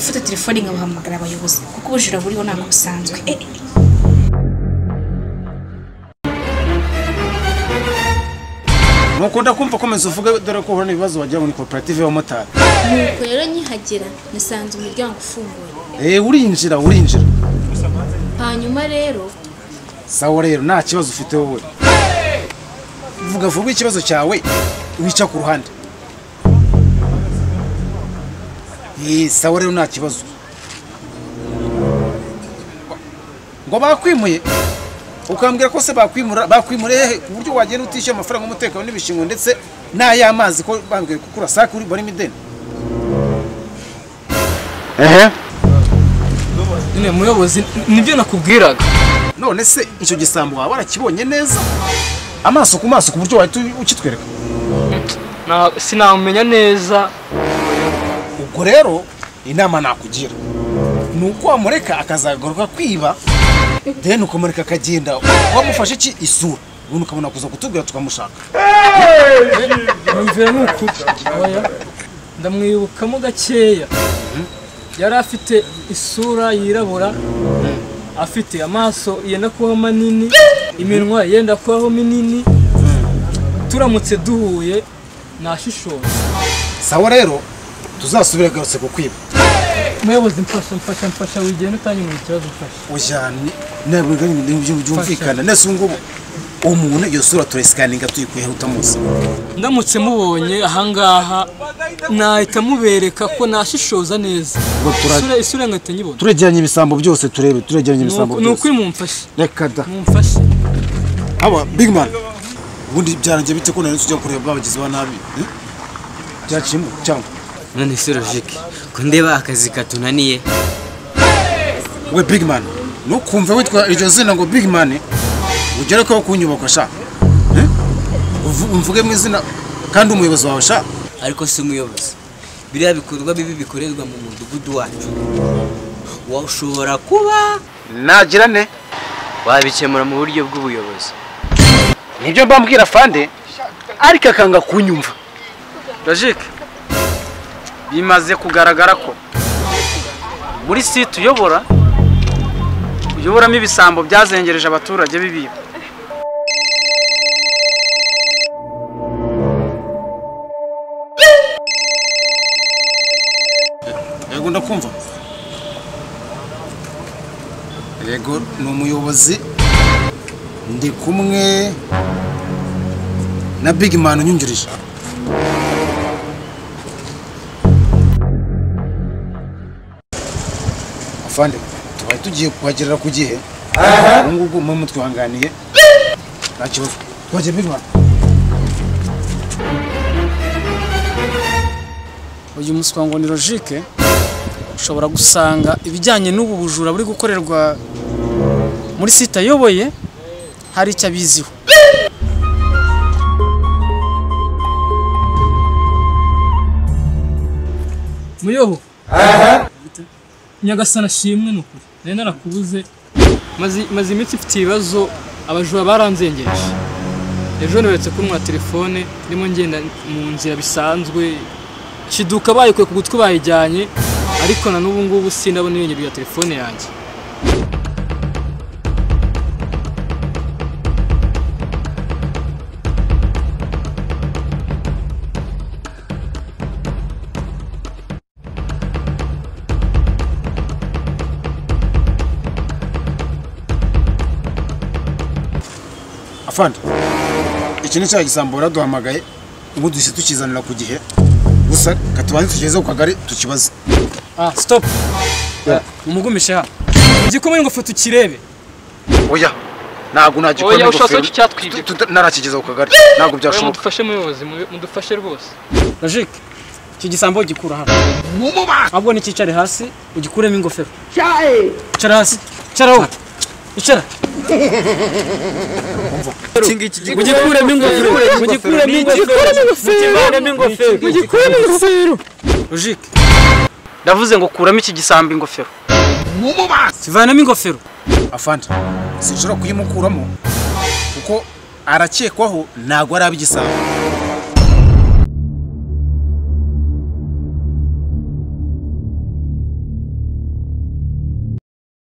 gufata telefone ngabahamagara abayobozi kuko ubujura buriho ntabwo busanzwe. Nukunda kumva komeza uvuga dore ko hone ibibazo wagira muri cooperative y'abamotari. Nuko rero nkihagera nasanze umuryango ufunguye. Urinjira. Hanyuma rero sawa rero nta kibazo ufite wowe. Vuga ikibazo cyawe wica ku ruhande. Sawa rero nta kibazo. Ngo bakwimuye ukambwira ko se bakwimure ku buryo wagenda utishyura amafaranga y'umutekano n'ibishingo ndetse n'ay'amazi ko bambwiye kukura saka uri bari mideni. None muyobozi nibyo nakubwiraga. None se icyo gisambo waba warakibonye neza amaso ku maso ku buryo wahita ukitwereka? Sinamenya neza. Ubwo rero inama nakugira nuko wamureka akazagaruka kwiba then ukamureka akagenda wamufashe iki isura ubundi ukabona kuza kutubwira tukamushaka. Numvira nuko oya ndamwibukamo gakeya. Yari afite isura yirabura, afite amaso yenda kuba manini, iminwa yenda kuba minini. Turamutse duhuye nashishoza. Sawa rero tuzasubira garutse kukwiba. Muyobozi mfasha wigenda utanyu mu kibazo mfasha. Ojani nabwo byumvikana nese ngubu umuntu iyo sura turesikaninga tuyikuye utamuzi. Ndamutse mubonye ahangaha nahita mubereka ko nashishoza neza. Isura ngahita nyibona. Turegeranye ibisambo byose turebe turegeranye ibisambo byose. Nuko mumfashe. Reka da. Mumfashe. Aba big man. Ubundi byarangiye bite ko nari tujya kureba babagizi ba nabi? Byacimwe cyangwa none se logique ko ndeba akazi katunaniye. We big man nukumva witwa iryo zina ngo big man ugere ko kunyubaka sha umvuge mu izina kandi umuyobozi wawe sha. Ariko si umuyobozi biriya bikorwa bibi bikorerwa mu mudugudu wacu washobora kuba nagira ne wabikemura mu buryo bw'ubuyobozi. Nibyo mbambwira fande ariko akanga kunyumva. Logique bimaze kugaragara ko muri site uyoboramo ibisambo byazengereje abaturage bibiba. Yego ndakumva. Yego ni umuyobozi ndi kumwe na big man unyungirije. Afande tubaye tugiye kuhagerera ku gihe. Ngugu mu mutwanganiye. Nta kibazo. Twaje big man. Uyu muswa ngo ni logique ushobora gusanga ibijyanye n'ubu bujura buri gukorerwa muri site ayoboye hari icyo abiziho. Muyobo. Nyagasana shimwe nukuri. Nari narakubuze maze iminsi mfite ibibazo abajura baranzengereje. Ejo nabetse ko mwa telefone ndimo ngenda mu nzira bisanzwe shiduka bayikuye ku gutwi bayijyanye ariko na n'ubu ngubu sindabona ibintu bya telefone yanjye. Afande iki ni cya gisambo raduhamagaye ngo duhise tukizanira ku gihe gusa katubanze tugeze ku kagari tukibaze. Stop. Umugumishe ha. Igikomeye ngo foto kirebe. Oya ntago nagikomeye ngo narakigeza ku kagari ntago byashoboka. Mudufashe muyobozi mudufashe rwose. Logique iki gisambo gikura hano. Ahubwo ni cyicare hasi ugikuremo ingofero. Cyara hasi. Cyaraho. Icara. Ugikuremo ingofero. Logique ndavuze ngo kuramo iki gisambo ingofero. Sivanamo ingofero. Afande sinshobora kuyimukuramo kuko arakekwaho ntago ari abigisambo.